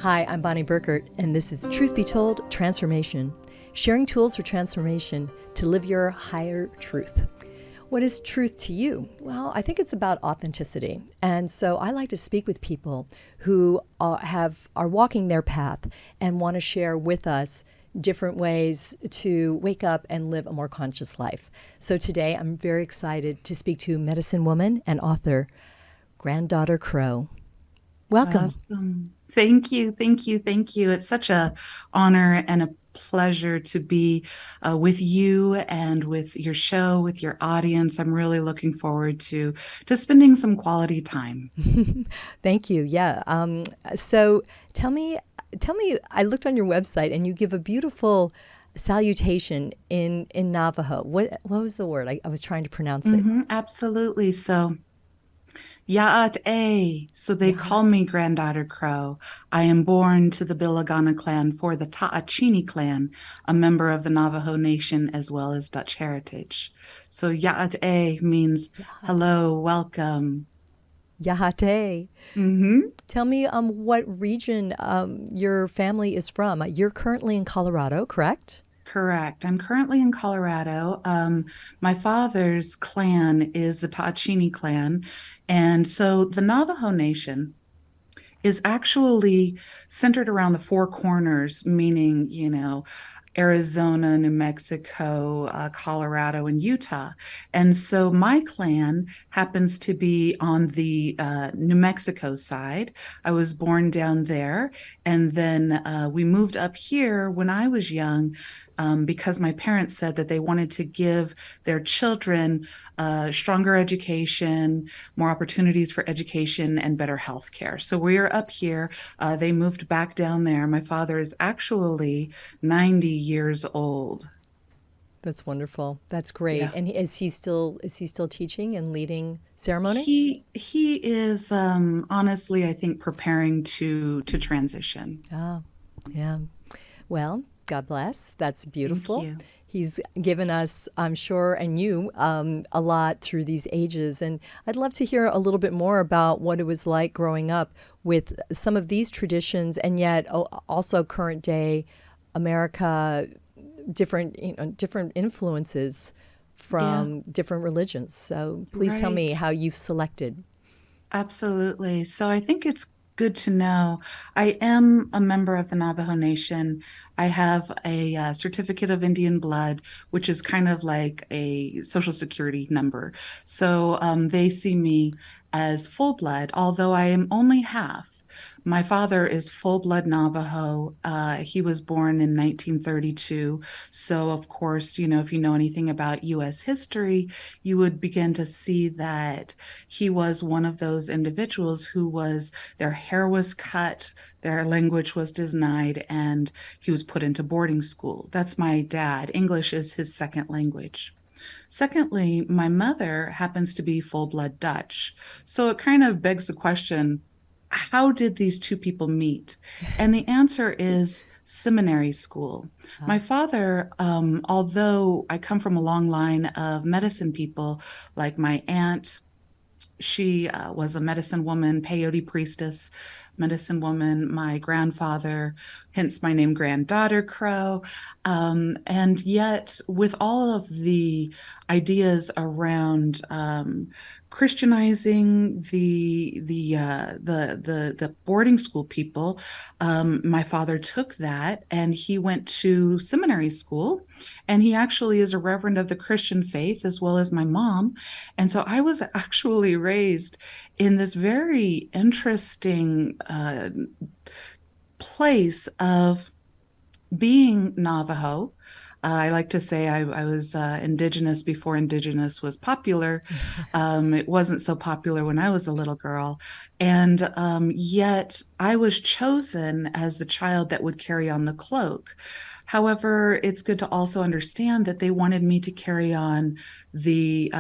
Hi, I'm Bonnie Burkert, and this is Truth Be Told Transformation, sharing tools for transformation to live your higher truth. What is truth to you? Well, I think it's about authenticity. And so I like to speak with people who are walking their path and want to share with us different ways to wake up and live a more conscious life. So today I'm very excited to speak to medicine woman and author, Granddaughter Crow. Welcome. Awesome. Thank you. Thank you. Thank you. It's such a honor and a pleasure to be with you and with your show, with your audience. I'm really looking forward to spending some quality time. Thank you. Yeah. So tell me, I looked on your website and you give a beautiful salutation in Navajo. What was the word? I was trying to pronounce it. Absolutely. So Yaat A. So they Yeah. call me Granddaughter Crow. I am born to the Bilagana clan for the Ta'achini clan, a member of the Navajo Nation as well as Dutch heritage. So Yaat A means hello, welcome. Yahate. hmm Tell me what region your family is from. You're currently in Colorado, correct? Correct. I'm currently in Colorado. My father's clan is the Ta'achini clan. And so the Navajo Nation is actually centered around the four corners, meaning, Arizona, New Mexico, Colorado, and Utah. And so my clan happens to be on the New Mexico side. I was born down there. And then we moved up here when I was young. Because my parents said that they wanted to give their children stronger education, more opportunities for education, and better health care. So we're up here. They moved back down there. My father is actually 90 years old. That's wonderful. That's great. Yeah. And is he still teaching and leading ceremony? He is honestly, I think, preparing to transition. Ah, yeah. Well, God bless. That's Thank beautiful. you. He's given us, I'm sure, and you, a lot through these ages. And I'd love to hear a little bit more about what it was like growing up with some of these traditions and yet also current day America, different influences Yeah, from different religions. So please tell me right. how you've selected. Absolutely. So I think it's good to know. I am a member of the Navajo Nation. I have a certificate of Indian blood, which is kind of like a social security number. So they see me as full blood, although I am only half. My father is full blood Navajo. He was born in 1932. So, of course, if you know anything about US history, you would begin to see that he was one of those individuals their hair was cut, their language was denied, and he was put into boarding school. That's my dad. English is his second language. Secondly, my mother happens to be full blood Dutch. So it kind of begs the question, how did these two people meet? And the answer is seminary school. My father, although I come from a long line of medicine people, like my aunt, she was a medicine woman, peyote priestess, medicine woman. My grandfather, hence my name, Granddaughter Crow. And yet, with all of the ideas around Christianizing the boarding school people, my father took that and he went to seminary school, and he actually is a reverend of the Christian faith as well as my mom. And so I was actually raised in this very interesting place of being Navajo. I like to say I was indigenous before indigenous was popular. It wasn't so popular when I was a little girl. And yet I was chosen as the child that would carry on the cloak. However, it's good to also understand that they wanted me to carry on the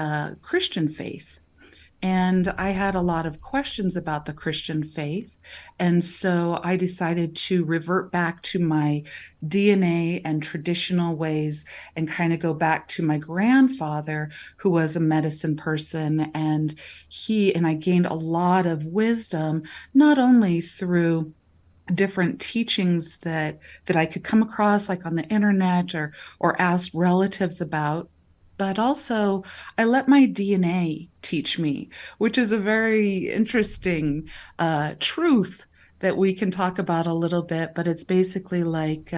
Christian faith. And I had a lot of questions about the Christian faith. And so I decided to revert back to my DNA and traditional ways and kind of go back to my grandfather, who was a medicine person. And I gained a lot of wisdom, not only through different teachings that I could come across like on the internet or ask relatives about. But also I let my DNA teach me, which is a very interesting truth that we can talk about a little bit. But it's basically like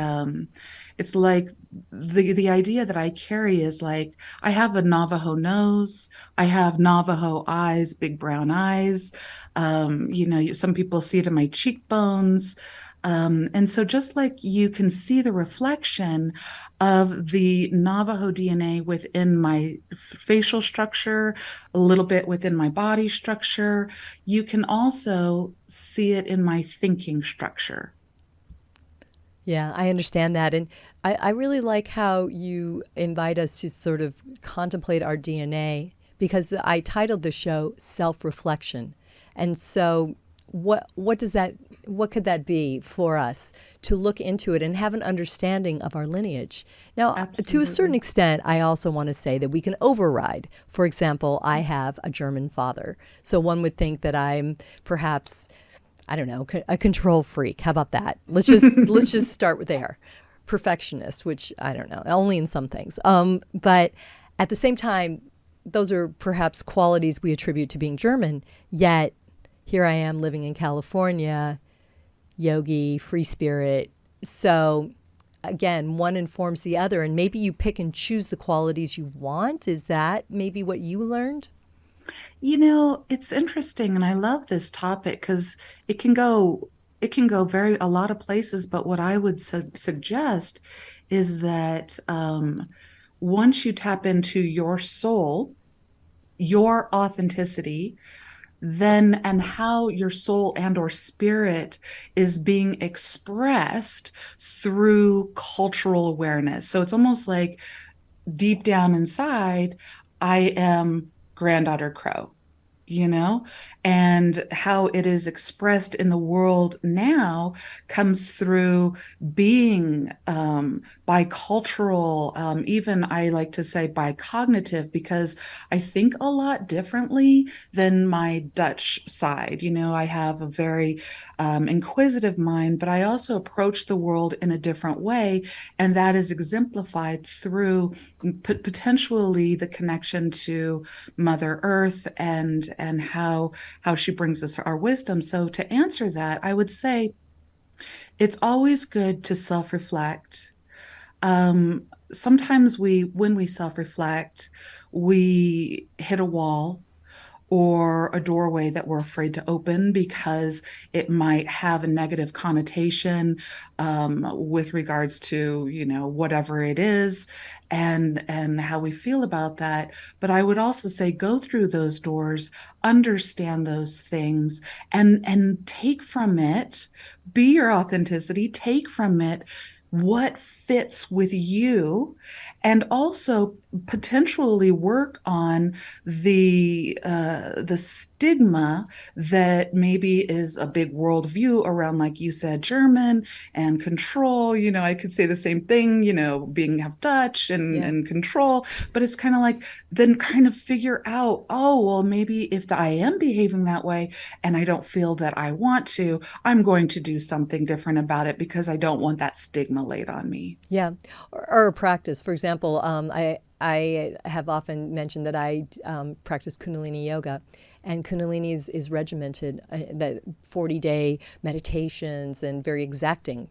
it's like the idea that I carry is like I have a Navajo nose, I have Navajo eyes, big brown eyes. Some people see it in my cheekbones. And so just like you can see the reflection of the Navajo DNA within my facial structure, a little bit within my body structure, you can also see it in my thinking structure. Yeah, I understand that. And I really like how you invite us to sort of contemplate our DNA because I titled the show Self-Reflection. And so what does that what could that be for us to look into it and have an understanding of our lineage? Now, to a certain Absolutely. extent, I also want to say that we can override. For example, I have a German father. So one would think that I'm perhaps I don't know, a control freak. How about that? Let's just start with there. Perfectionist, which I don't know, only in some things. But at the same time, those are perhaps qualities we attribute to being German. Yet here I am living in California, yogi, free spirit. So again, one informs the other, and maybe you pick and choose the qualities you want. Is that maybe what you learned? It's interesting, and I love this topic because it can go very a lot of places. But what I would suggest is that once you tap into your soul, your authenticity, then and how your soul and or spirit is being expressed through cultural awareness. So it's almost like deep down inside, I am Granddaughter Crow, you know, and how it is expressed in the world now comes through being bicultural, even I like to say bicognitive, because I think a lot differently than my Dutch side. I have a very inquisitive mind, but I also approach the world in a different way. And that is exemplified through potentially the connection to Mother Earth and how she brings us our wisdom. So to answer that, I would say it's always good to self-reflect. Sometimes when we self-reflect, we hit a wall or a doorway that we're afraid to open because it might have a negative connotation with regards to whatever it is and how we feel about that. But I would also say go through those doors, understand those things, and take from it, be your authenticity, take from it what fits with you, and also potentially work on the stigma that maybe is a big worldview around, like you said, German and control. I could say the same thing, being half Dutch and, Yeah. and control, but it's kind of like then kind of figure out, oh, well, maybe if I am behaving that way and I don't feel that I want to, I'm going to do something different about it because I don't want that stigma laid on me. Yeah, or a practice. For example, I have often mentioned that I practice Kundalini yoga, and Kundalini is regimented, that 40-day meditations and very exacting,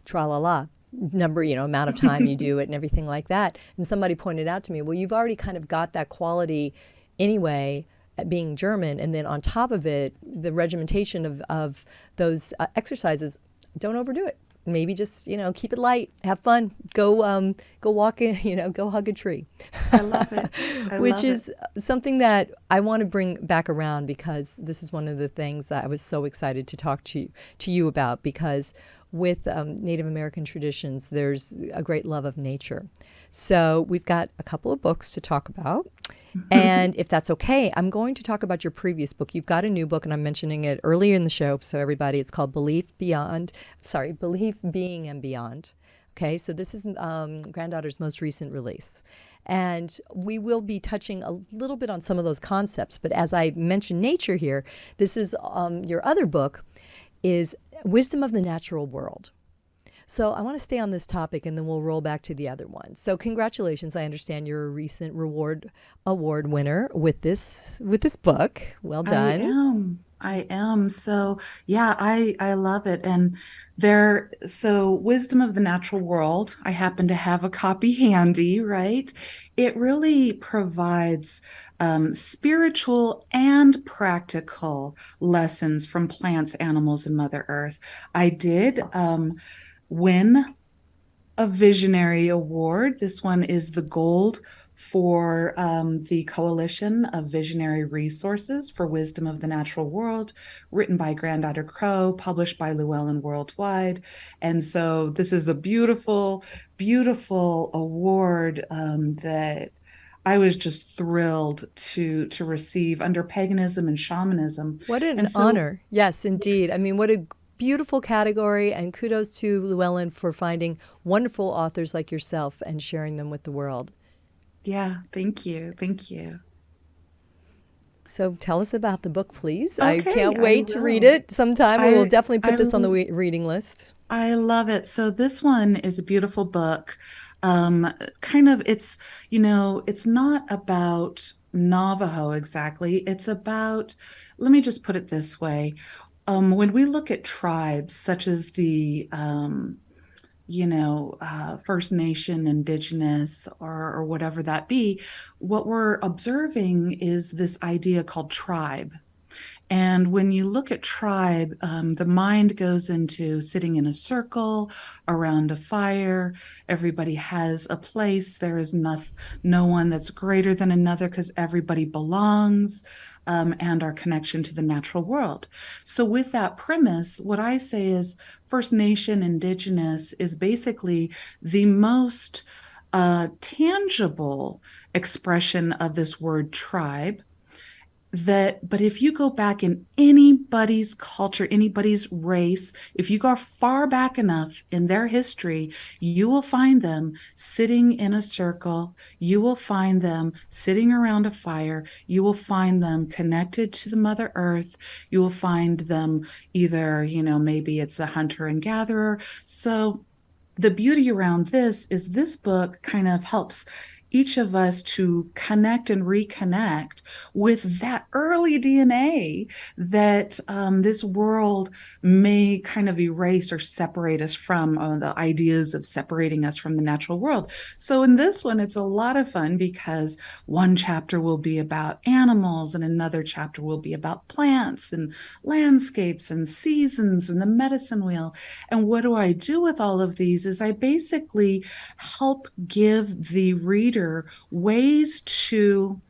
tra la la number, amount of time you do it and everything like that. And somebody pointed out to me, well, you've already kind of got that quality anyway at being German, and then on top of it, the regimentation of those exercises, don't overdo it. Maybe just keep it light, have fun, go walk in, go hug a tree. I love it. I Which love it. is something that I want to bring back around, because this is one of the things that I was so excited to talk to you about, because with Native American traditions, there's a great love of nature. So we've got a couple of books to talk about. And if that's okay, I'm going to talk about your previous book. You've got a new book, and I'm mentioning it earlier in the show. So everybody, it's called Belief, Being, and Beyond. Okay, so this is Granddaughter's most recent release. And we will be touching a little bit on some of those concepts. But as I mentioned nature here, this is your other book is wisdom of the natural world. So I want to stay on this topic and then we'll roll back to the other one. So congratulations. I understand you're a recent award winner with this book. Well I done. am. I am. So yeah, I love it. And so Wisdom of the Natural World, I happen to have a copy handy, right? It really provides spiritual and practical lessons from plants, animals, and Mother Earth. I did win a Visionary Award. This one is the gold for the Coalition of Visionary Resources for Wisdom of the Natural World, written by Granddaughter Crow, published by Llewellyn Worldwide. And so this is a beautiful, beautiful award that I was just thrilled to receive under paganism and shamanism. What an And so honor. Yes, indeed. I mean, what a beautiful category, and kudos to Llewellyn for finding wonderful authors like yourself and sharing them with the world. yeah, thank you. Thank you. So tell us about the book, please. I Okay, can't I wait to read will. it sometime. We will definitely put I this on the reading list. I love it. So this one is a beautiful book. Kind of, it's not about Navajo exactly. It's about, let me just put it this way. When we look at tribes such as the First Nation, Indigenous, or whatever that be, what we're observing is this idea called tribe. And when you look at tribe, the mind goes into sitting in a circle around a fire. Everybody has a place. There is no one that's greater than another because everybody belongs, and our connection to the natural world. So with that premise, what I say is First Nation, Indigenous is basically the most tangible expression of this word tribe. But if you go back in anybody's culture, anybody's race, if you go far back enough in their history, you will find them sitting in a circle. You will find them sitting around a fire. You will find them connected to the Mother Earth. You will find them either, maybe it's the hunter and gatherer. So the beauty around this is this book kind of helps each of us to connect and reconnect with that early DNA that this world may kind of erase or separate us from, the ideas of separating us from the natural world. So in this one, it's a lot of fun because one chapter will be about animals and another chapter will be about plants and landscapes and seasons and the medicine wheel. And what do I do with all of these is I basically help give the reader ways to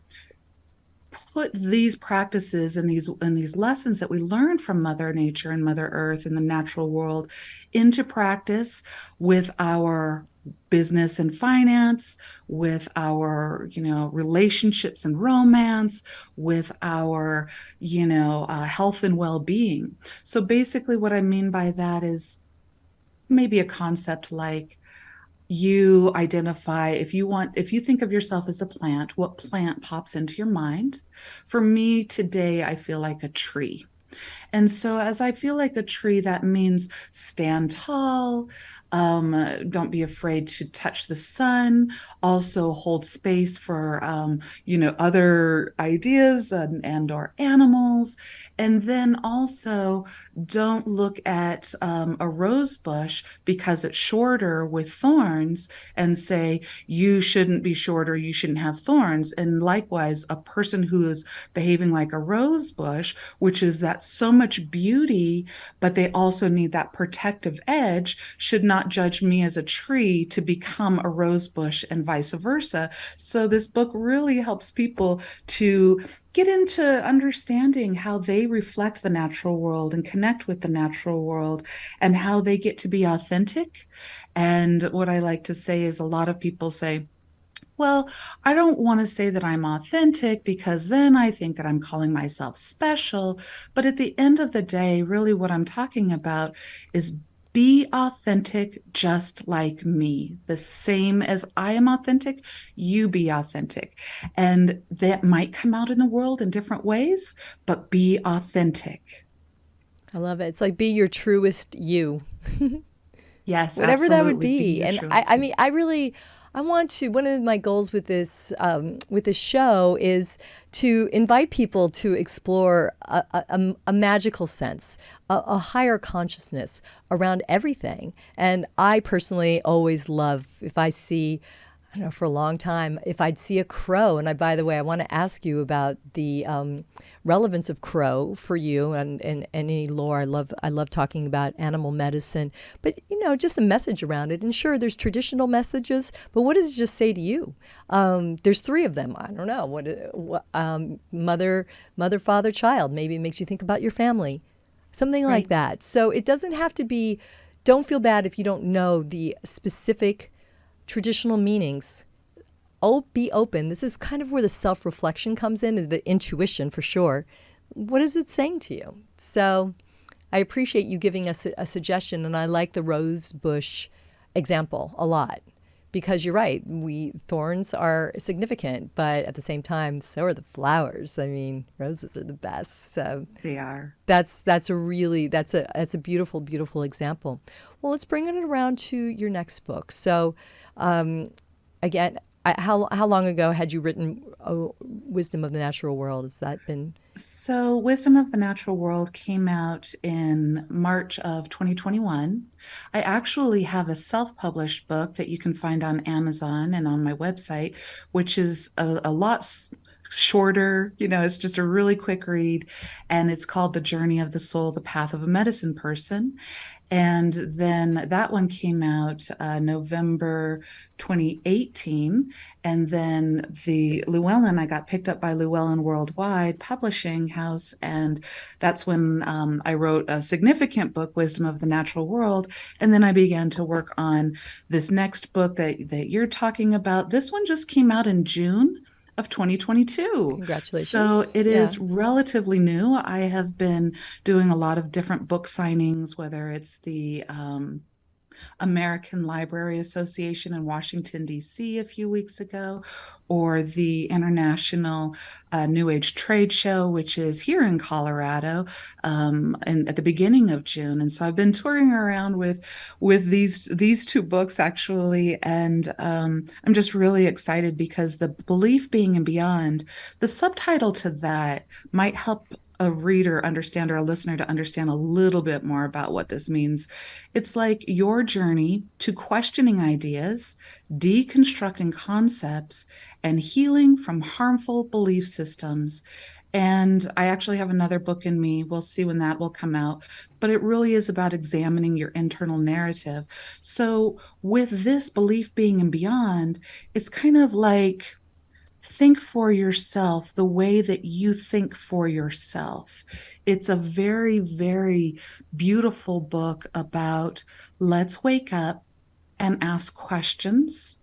put these practices and these lessons that we learn from Mother Nature and Mother Earth and the natural world into practice with our business and finance, with our relationships and romance, with our health and well-being. So basically what I mean by that is maybe a concept like you identify, if you think of yourself as a plant, what plant pops into your mind? For me today, I feel like a tree. And so as I feel like a tree, that means stand tall, don't be afraid to touch the sun, also hold space for, other ideas and or animals. And then also don't look at a rose bush because it's shorter with thorns and say, you shouldn't be shorter, you shouldn't have thorns. And likewise, a person who is behaving like a rose bush, which is that so much beauty, but they also need that protective edge, should not judge me as a tree to become a rose bush and vice versa. So this book really helps people to get into understanding how they reflect the natural world and connect with the natural world and how they get to be authentic. And what I like to say is a lot of people say, well, I don't want to say that I'm authentic because then I think that I'm calling myself special. But at the end of the day, really what I'm talking about is be authentic just like me. The same as I am authentic, you be authentic. And that might come out in the world in different ways, but be authentic. I love it. It's like be your truest you. Yes, Whatever that would absolutely. Be be. your And truest I you. mean, I want to. One of my goals with this show is to invite people to explore a magical sense, a higher consciousness around everything. And I personally always love if I see. I don't know, for a long time, if I'd see a crow, and by the way, I want to ask you about the relevance of crow for you and any lore. I love talking about animal medicine, but just the message around it. And sure, there's traditional messages, but what does it just say to you? There's three of them. I don't know what mother, father, child. Maybe it makes you think about your family, something like Right. that. So it doesn't have to be. Don't feel bad if you don't know the specific traditional meanings. Oh, be open. This is kind of where the self-reflection comes in, and the intuition for sure. What is it saying to you? So I appreciate you giving us a suggestion, and I like the rose bush example a lot because you're right. Thorns are significant, but at the same time, so are the flowers. I mean, roses are the best. So They are. that's a beautiful, beautiful example. Well, let's bring it around to your next book. So again, how long ago had you written Wisdom of the Natural World? Has that been? So, Wisdom of the Natural World came out in March of 2021. I actually have a self-published book that you can find on Amazon and on my website, which is a lot shorter. It's just a really quick read, and it's called The Journey of the Soul, The Path of a Medicine Person. And then that one came out November 2018. And then the Llewellyn, I got picked up by Llewellyn Worldwide Publishing House. And that's when I wrote a significant book, Wisdom of the Natural World. And then I began to work on this next book that you're talking about. This one just came out in June of 2022. So Congratulations. it Yeah. is relatively new. I have been doing a lot of different book signings, whether it's the American Library Association in Washington, D.C. a few weeks ago, or the International New Age Trade Show, which is here in Colorado, and at the beginning of June. And so I've been touring around with these two books actually, and I'm just really excited because the Belief, Being, and Beyond, the subtitle to that might help a reader understand or a listener to understand a little bit more about what this means. It's like your journey to questioning ideas, deconstructing concepts, and healing from harmful belief systems. And I actually have another book in me. We'll see when that will come out. But it really is about examining your internal narrative. So, with this Belief, Being, and Beyond, it's kind of like think for yourself the way that you think for yourself. It's a very, very beautiful book about let's wake up and ask questions.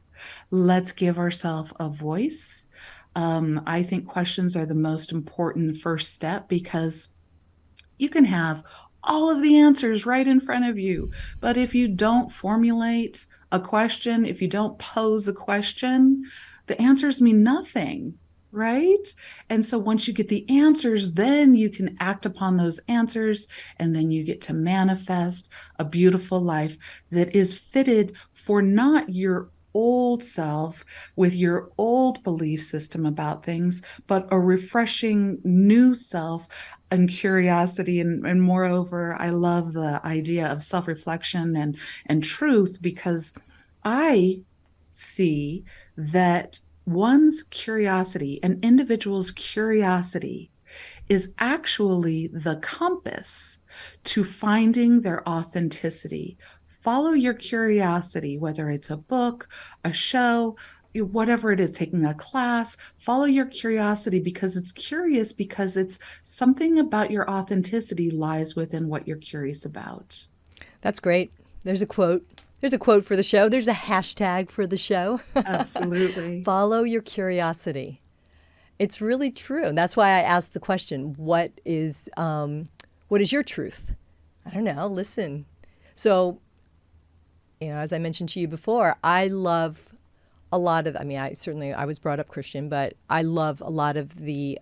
Let's give ourselves a voice. I think questions are the most important first step because you can have all of the answers right in front of you. But if you don't formulate a question, if you don't pose a question, the answers mean nothing, right? And so once you get the answers, then you can act upon those answers, and then you get to manifest a beautiful life that is fitted for not your old self with your old belief system about things, but a refreshing new self and curiosity. And moreover, I love the idea of self-reflection and truth because I see that one's curiosity, an individual's curiosity, is actually the compass to finding their authenticity. Follow your curiosity, whether it's a book, a show, whatever it is, taking a class, follow your curiosity because it's curious, because it's something about your authenticity lies within what you're curious about. That's great. There's a quote. There's a quote for the show. There's a hashtag for the show. Absolutely. Follow your curiosity. It's really true. That's why I asked the question, what is your truth? I don't know. Listen. So, as I mentioned to you before, I love a lot of, I was brought up Christian, but I love a lot of the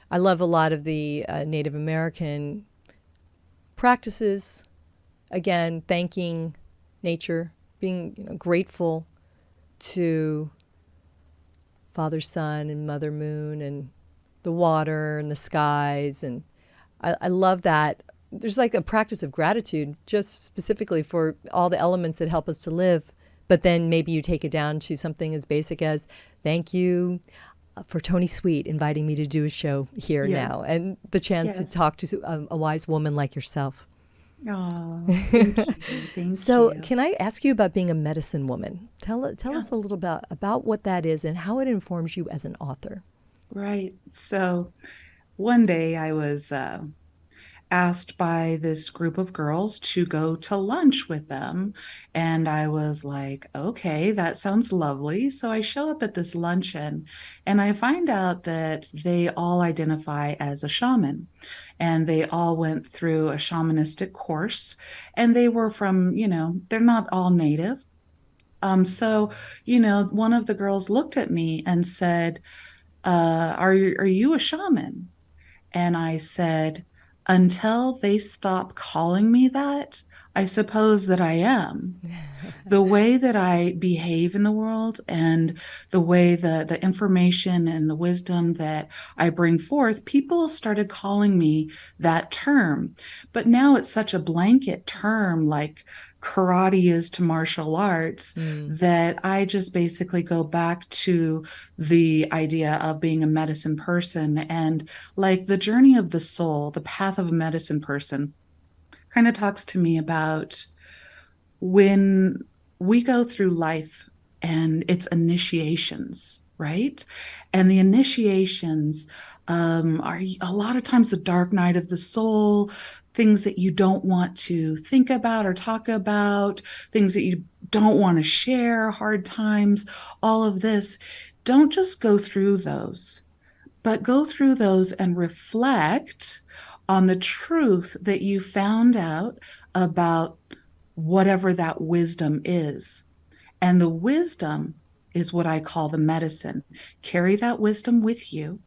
Native American practices, again, thanking nature, being grateful to Father Sun and Mother Moon and the water and the skies. And I love that. There's like a practice of gratitude just specifically for all the elements that help us to live. But then maybe you take it down to something as basic as thank you for Tony Sweet inviting me to do a show here now, and the chance to talk to a wise woman like yourself. Oh, thank you. Thank So you. can I ask you about being a medicine woman? Tell us a little about what that is and how it informs you as an author. Right. So one day I was asked by this group of girls to go to lunch with them. And I was like, okay, that sounds lovely. So I show up at this luncheon and I find out that they all identify as a shaman. And they all went through a shamanistic course. And they were from, they're not all native. So, one of the girls looked at me and said, are you a shaman? And I said, until they stop calling me that, I suppose that I am. The way that I behave in the world and the way the information and the wisdom that I bring forth, people started calling me that term. But now it's such a blanket term, like karate is to martial arts, that I just basically go back to the idea of being a medicine person, and like the journey of the soul, the path of a medicine person kind of talks to me about when we go through life and it's initiations, right? And the initiations are a lot of times the dark night of the soul, things that you don't want to think about or talk about, things that you don't want to share, hard times, all of this. Don't just go through those, but go through those and reflect on the truth that you found out about whatever that wisdom is. And the wisdom is what I call the medicine. Carry that wisdom with you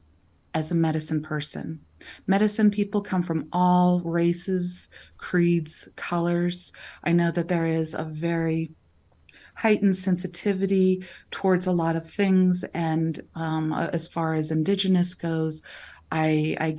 as a medicine person. Medicine people come from all races, creeds, colors. I know that there is a very heightened sensitivity towards a lot of things. And as far as Indigenous goes, I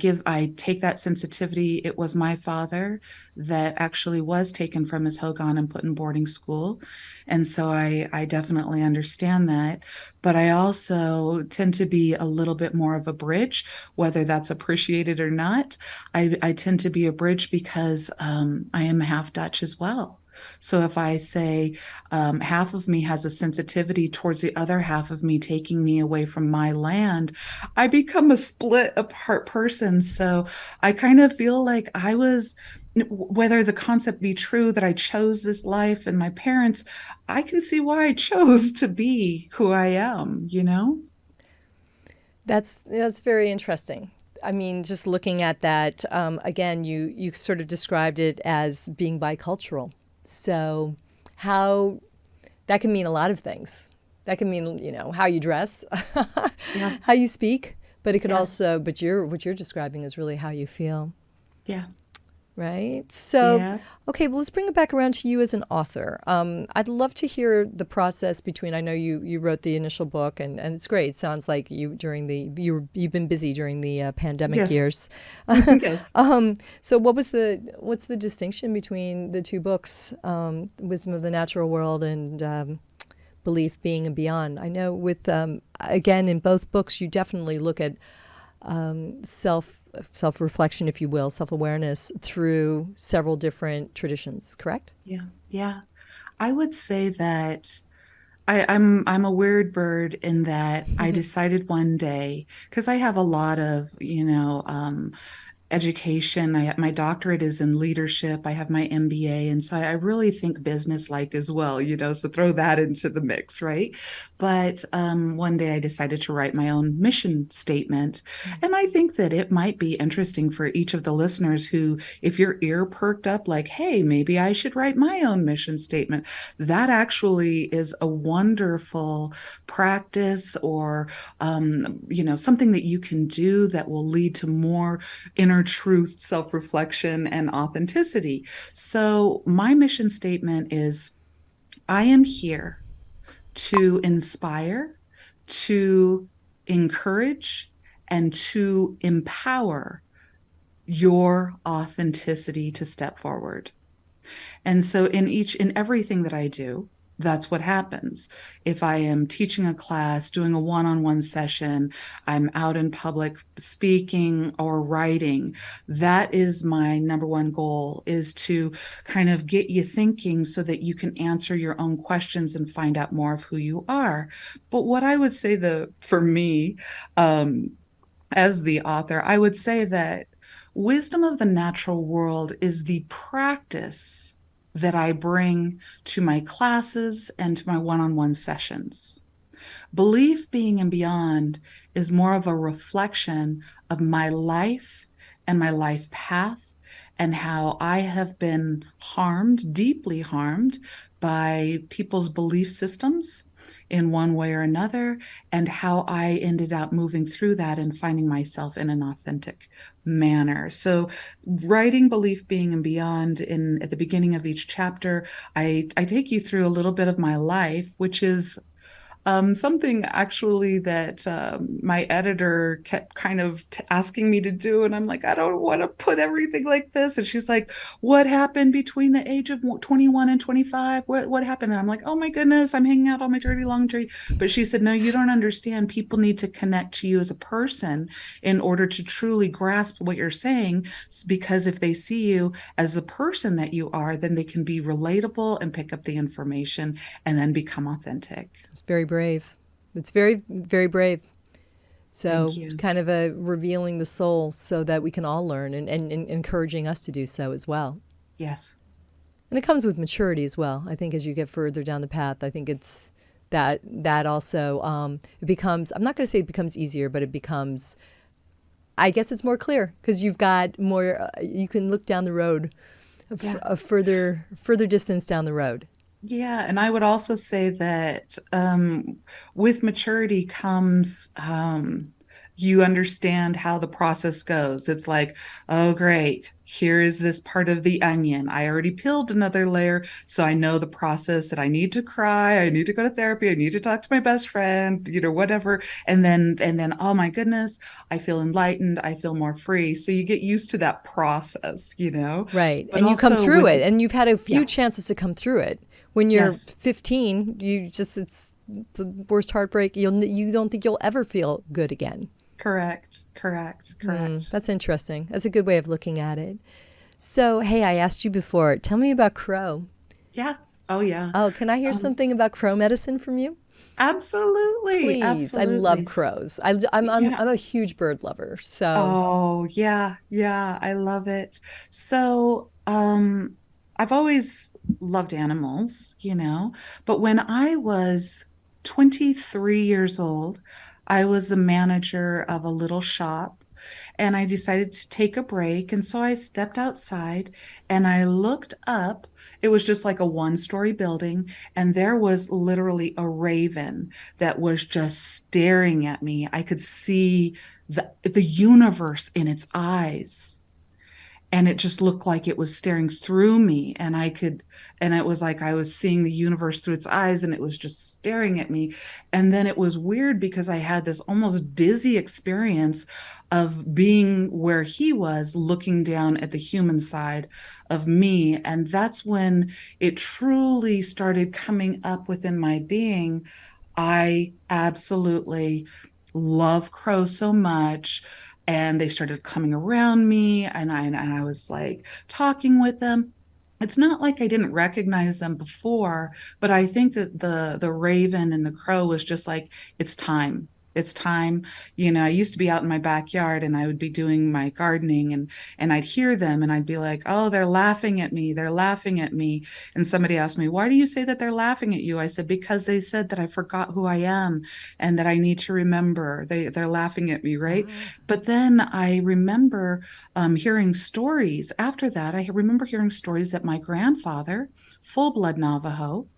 take that sensitivity. It was my father that actually was taken from his Hogan and put in boarding school. And so I definitely understand that. But I also tend to be a little bit more of a bridge, whether that's appreciated or not. I tend to be a bridge because I am half Dutch as well. So if I say half of me has a sensitivity towards the other half of me taking me away from my land, I become a split apart person. So I kind of feel like I was, whether the concept be true that I chose this life and my parents, I can see why I chose to be who I am. That's very interesting. I mean, just looking at that, again, you sort of described it as being bicultural. So how that can mean a lot of things. That can mean, how you dress, Yeah. how you speak, but it could Yes. also, but what you're describing is really how you feel. Yeah. Right. So, Yeah. okay, well, let's bring it back around to you as an author. I'd love to hear the process between. I know you wrote the initial book, and it's great. It sounds like you've been busy during the pandemic Yes. years. Yes. So, what's the distinction between the two books, Wisdom of the Natural World and Belief, Being, and Beyond? I know with again in both books you definitely look at self-reflection, if you will, self-awareness through several different traditions, correct? Yeah. Yeah. I would say that I'm a weird bird in that I decided one day, because I have a lot of, education. My doctorate is in leadership. I have my MBA. And so I really think business like as well, so throw that into the mix, right? But one day I decided to write my own mission statement. And I think that it might be interesting for each of the listeners who, if your ear perked up like, hey, maybe I should write my own mission statement, that actually is a wonderful practice or, something that you can do that will lead to more inner inner truth, self-reflection, and authenticity. So my mission statement is, I am here to inspire, to encourage, and to empower your authenticity to step forward. And so in everything that I do, that's what happens. If I am teaching a class, doing a one-on-one session, I'm out in public speaking or writing, that is my number one goal, is to kind of get you thinking so that you can answer your own questions and find out more of who you are. But what I would say, for me, as the author, I would say that wisdom of the natural world is the practice that I bring to my classes and to my one-on-one sessions. Belief, being, and beyond is more of a reflection of my life and my life path, and how I have been harmed, deeply harmed, by people's belief systems in one way or another, and how I ended up moving through that and finding myself in an authentic manner. So writing Belief, Being, and Beyond, at the beginning of each chapter, I take you through a little bit of my life, which is something actually that my editor kept kind of asking me to do. And I'm like, I don't want to put everything like this. And she's like, what happened between the age of 21 and 25? What happened? And I'm like, oh my goodness, I'm hanging out all my dirty laundry. But she said, no, you don't understand. People need to connect to you as a person in order to truly grasp what you're saying. Because if they see you as the person that you are, then they can be relatable and pick up the information and then become authentic. It's very brave. It's very, very brave. So kind of a revealing the soul so that we can all learn, and encouraging us to do so as well. Yes. And it comes with maturity as well. I think as you get further down the path, I think it's that also, it becomes, I'm not going to say it becomes easier, but it becomes, I guess it's more clear because you've got more, you can look down the road, a further distance down the road. Yeah, and I would also say that with maturity comes you understand how the process goes. It's like, oh, great, here is this part of the onion. I already peeled another layer, so I know the process that I need to cry, I need to go to therapy, I need to talk to my best friend, whatever. And then, oh my goodness, I feel enlightened, I feel more free. So you get used to that process, Right, But and you come through it, and you've had a few Yeah. chances to come through it. When you're Yes. 15, it's the worst heartbreak. You don't think you'll ever feel good again. Correct. That's interesting. That's a good way of looking at it. So, hey, I asked you before. Tell me about crow. Yeah. Oh, yeah. Oh, can I hear something about crow medicine from you? Absolutely. Please. Absolutely. I love crows. I'm a huge bird lover. So, Oh, yeah. Yeah. I love it. So, I've always loved animals, but when I was 23 years old, I was the manager of a little shop, and I decided to take a break. And so I stepped outside and I looked up. It was just like a one-story building, and there was literally a raven that was just staring at me. I could see the universe in its eyes. And it just looked like it was staring through me, and it was like I was seeing the universe through its eyes, and it was just staring at me. And then it was weird because I had this almost dizzy experience of being where he was, looking down at the human side of me. And that's when it truly started coming up within my being. I absolutely love crows so much. And they started coming around me, and I was like talking with them. It's not like I didn't recognize them before, but I think that the raven and the crow was just like, it's time. It's time. I used to be out in my backyard, and I would be doing my gardening, and I'd hear them, and I'd be like, oh, they're laughing at me. They're laughing at me. And somebody asked me, why do you say that they're laughing at you? I said, because they said that I forgot who I am and that I need to remember. They're laughing at me, right? But then I remember hearing stories after that. I remember hearing stories that my grandfather, full blood Navajo,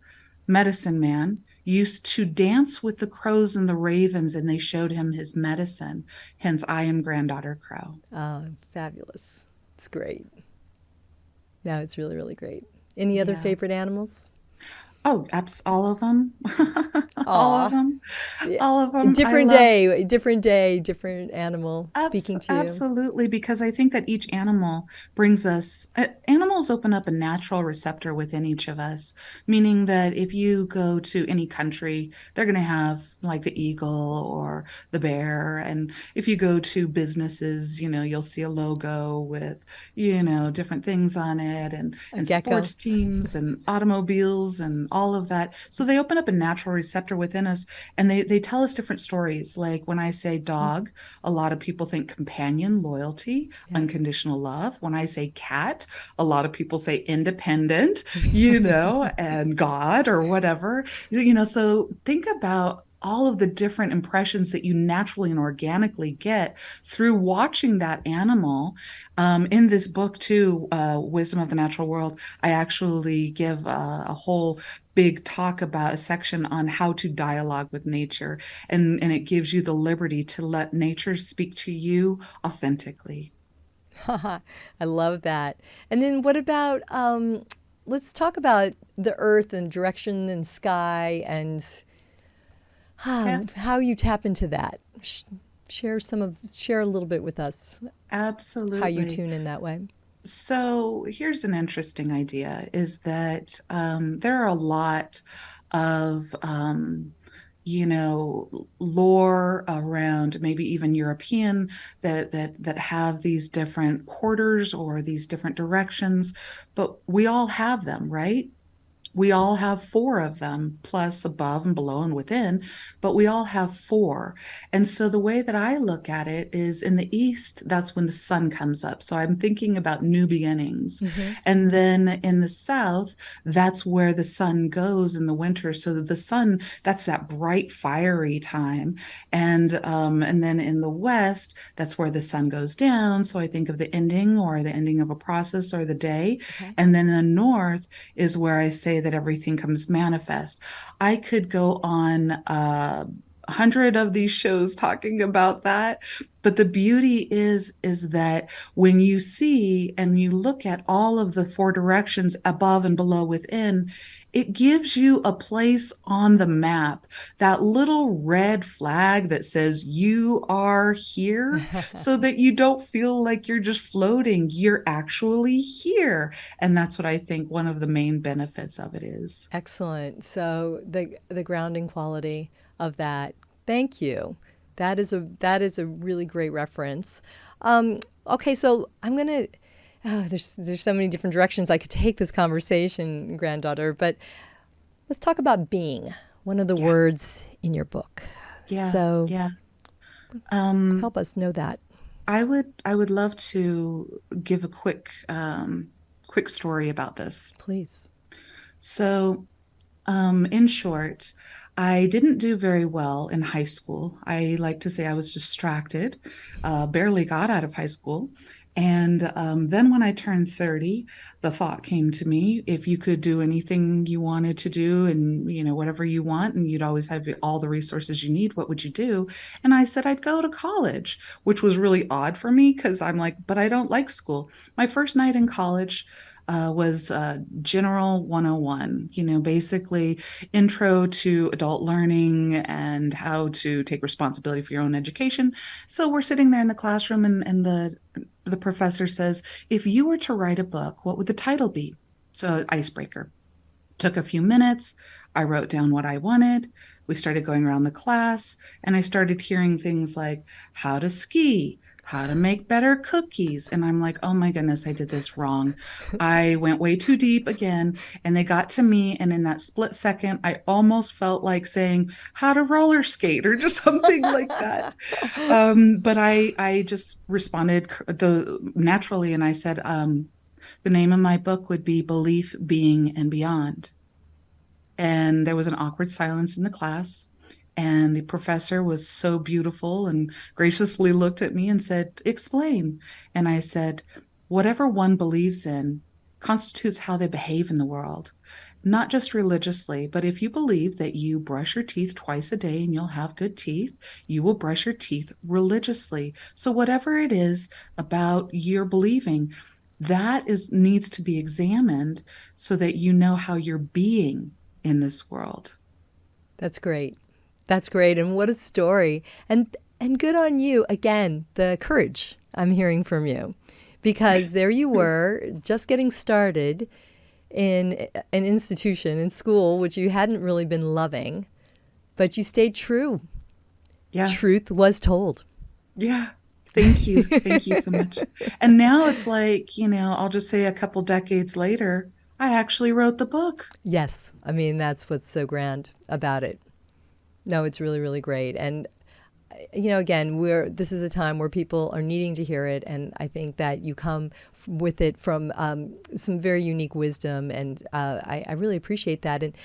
medicine man, used to dance with the crows and the ravens, and they showed him his medicine. Hence, I am Granddaughter Crow. Fabulous. It's great. No, it's really, really great. Any other Yeah. favorite animals? Oh, all of them. All of Aw. them. Yeah. All of them. I Different love. day, different day, different animal speaking to you. Absolutely, because I think that each animal brings us, animals open up a natural receptor within each of us, meaning that if you go to any country, they're going to have like the eagle or the bear. And if you go to businesses, you'll see a logo with, different things on it A and gecko. sports teams and automobiles and all of that. So they open up a natural receptor within us, and they tell us different stories. Like when I say dog, a lot of people think companion, loyalty, Yeah. unconditional love. When I say cat, a lot of people say independent, and God or whatever. So think about all of the different impressions that you naturally and organically get through watching that animal. In this book, too, Wisdom of the Natural World, I actually give a whole big talk about a section on how to dialogue with nature, and it gives you the liberty to let nature speak to you authentically. I love that. And then what about, let's talk about the earth and direction and sky and Yeah, how you tap into that. Share a little bit with us how you absolutely. tune in that way. So here's an interesting idea is that there are a lot of lore around maybe even European that have these different quarters or these different directions, but we all have them, right? We all have four of them, plus above and below and within, but we all have four. And so the way that I look at it is in the east, that's when the sun comes up. So I'm thinking about new beginnings. Mm-hmm. And then in the south, that's where the sun goes in the winter. So that the sun, that's that bright, fiery time. And then in the west, that's where the sun goes down. So I think of the ending of a process or the day. Okay. And then in the north is where I say that everything comes manifest. I could go on 100 of these shows talking about that, but the beauty is that when you see and you look at all of the four directions above and below within, it gives you a place on the map, that little red flag that says you are here, so that you don't feel like you're just floating. You're actually here. And that's what I think one of the main benefits of it is. Excellent. So the grounding quality of that. Thank you. That is a really great reference. Okay, so I'm gonna. Oh, there's so many different directions I could take this conversation, granddaughter. But let's talk about being, one of the Yeah, words in your book. yeah, So yeah. Um, help us know that, I would love to give a quick story about this. please. So, in short, I didn't do very well in high school. I like to say I was distracted, barely got out of high school. And then when I turned 30, the thought came to me, if you could do anything you wanted to do and, whatever you want, and you'd always have all the resources you need, what would you do? And I said, I'd go to college, which was really odd for me because I'm like, but I don't like school. My first night in college, was General 101, basically intro to adult learning and how to take responsibility for your own education. So we're sitting there in the classroom, and the professor says, if you were to write a book, what would the title be? So icebreaker. Took a few minutes. I wrote down what I wanted. We started going around the class, and I started hearing things like how to ski, how to make better cookies. And I'm like, oh my goodness, I did this wrong. I went way too deep again, and they got to me. And in that split second, I almost felt like saying how to roller skate or just something like that. But I just responded naturally, and I said, the name of my book would be Belief, Being, and Beyond. And there was an awkward silence in the class. And the professor was so beautiful and graciously looked at me and said, explain. And I said, whatever one believes in constitutes how they behave in the world. not just religiously, but if you believe that you brush your teeth twice a day and you'll have good teeth, you will brush your teeth religiously. So whatever it is about your believing, that is needs to be examined so that you know how you're being in this world. That's great. That's great. And what a story. And good on you. Again, the courage I'm hearing from you. Because there you were, just getting started in an institution, in school, which you hadn't really been loving, but you stayed true. Yeah. Truth was told. Yeah. Thank you. Thank you so much. And now it's like, I'll just say a couple decades later, I actually wrote the book. Yes. I mean, that's what's so grand about it. No, it's really, really great. And again, this is a time where people are needing to hear it, and I think that you come with it from some very unique wisdom, and I really appreciate that. And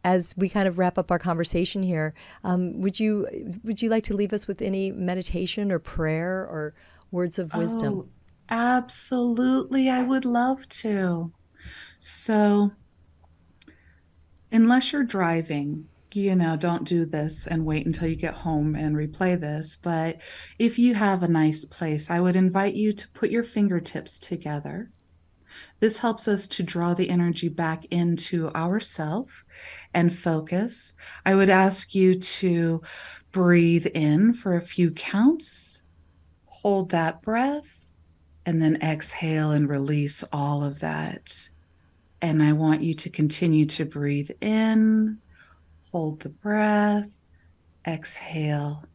as we kind of wrap up our conversation here, would you like to leave us with any meditation or prayer or words of wisdom? Oh, absolutely. I would love to. So, unless you're driving, don't do this and wait until you get home and replay this. But if you have a nice place, I would invite you to put your fingertips together. This helps us to draw the energy back into ourself and focus. I would ask you to breathe in for a few counts, hold that breath, and then exhale and release all of that. And I want you to continue to breathe in, hold the breath, exhale.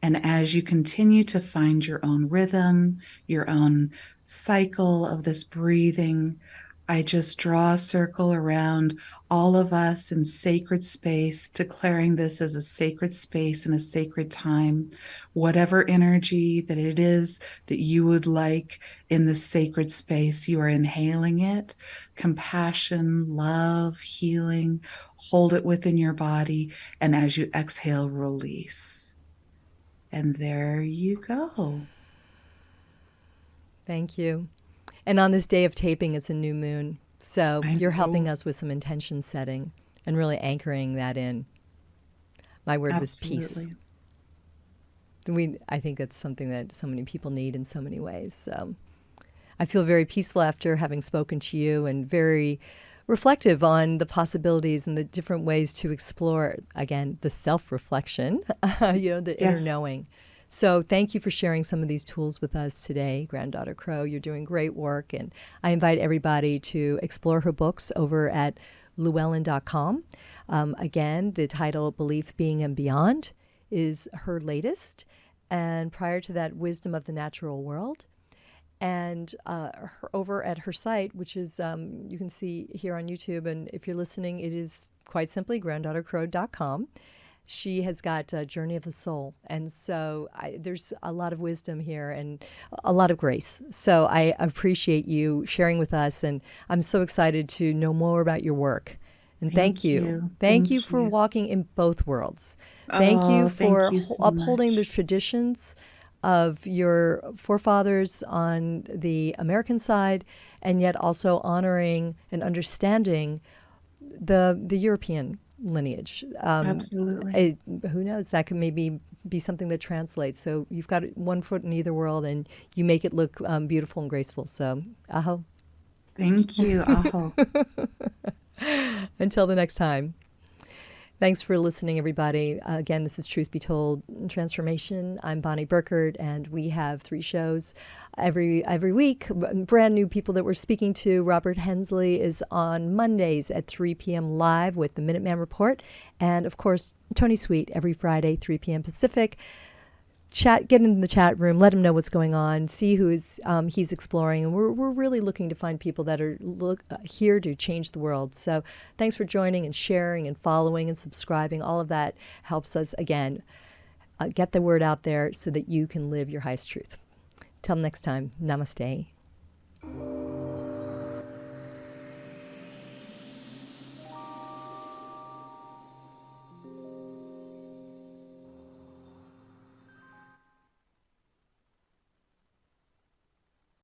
And as you continue to find your own rhythm, your own cycle of this breathing, I just draw a circle around all of us in sacred space, declaring this as a sacred space and a sacred time. Whatever energy that it is that you would like in this sacred space, you are inhaling it. Compassion, love, healing, hold it within your body. And as you exhale, release. And there you go. Thank you. And on this day of taping, it's a new moon. So you're helping us with some intention setting and really anchoring that in. My word was peace. I think that's something that so many people need in so many ways. So I feel very peaceful after having spoken to you, and very reflective on the possibilities and the different ways to explore, again, the self-reflection, the inner knowing. So thank you for sharing some of these tools with us today, Granddaughter Crow. You're doing great work, and I invite everybody to explore her books over at llewellyn.com. Again, the title Belief, Being, and Beyond is her latest, and prior to that, Wisdom of the Natural World. And over at her site, which is, you can see here on YouTube, and if you're listening, it is quite simply granddaughtercrow.com. She has got Journey of the Soul. And so there's a lot of wisdom here and a lot of grace. So I appreciate you sharing with us, and I'm so excited to know more about your work. And thank you. Thank you for walking in both worlds. Thank you for upholding the traditions of your forefathers on the American side, and yet also honoring and understanding the European lineage. Absolutely. Who knows? That could maybe be something that translates. So you've got one foot in either world, and you make it look beautiful and graceful. So, aho. Thank you. Aho. Until the next time. Thanks for listening, everybody. Again, this is Truth Be Told Transformation. I'm Bonnie Burkert, and we have 3 shows every week. Brand new people that we're speaking to. Robert Hensley is on Mondays at 3 p.m. live with the Minuteman Report. And, of course, Tony Sweet every Friday, 3 p.m. Pacific. Get in the chat room, let him know what's going on, see who he's exploring. And we're really looking to find people that are here to change the world. So thanks for joining and sharing and following and subscribing. All of that helps us, again, get the word out there so that you can live your highest truth. Till next time, namaste.